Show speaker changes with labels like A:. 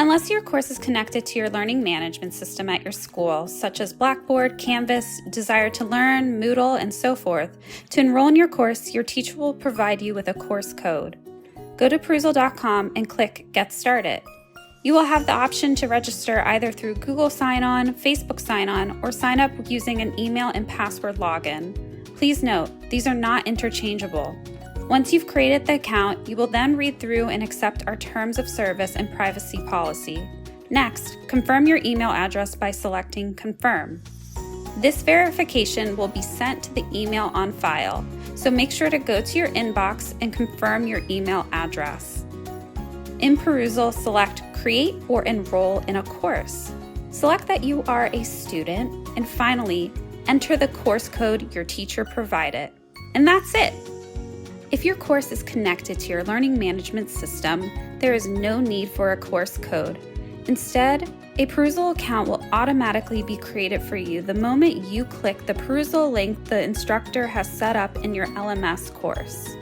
A: Unless your course is connected to your learning management system at your school, such as Blackboard, Canvas, Desire to Learn, Moodle, and so forth, to enroll in your course, your teacher will provide you with a course code. Go to Perusall.com and click Get Started. You will have the option to register either through Google Sign-On, Facebook Sign-On, or sign up using an email and password login. Please note, these are not interchangeable. Once you've created the account, you will then read through and accept our terms of service and privacy policy. Next, confirm your email address by selecting Confirm. This verification will be sent to the email on file, so make sure to go to your inbox and confirm your email address. In Perusall, select Create or Enroll in a course. Select that you are a student, and finally, enter the course code your teacher provided. And that's it! If your course is connected to your learning management system, there is no need for a course code. Instead, a Perusall account will automatically be created for you the moment you click the Perusall link the instructor has set up in your LMS course.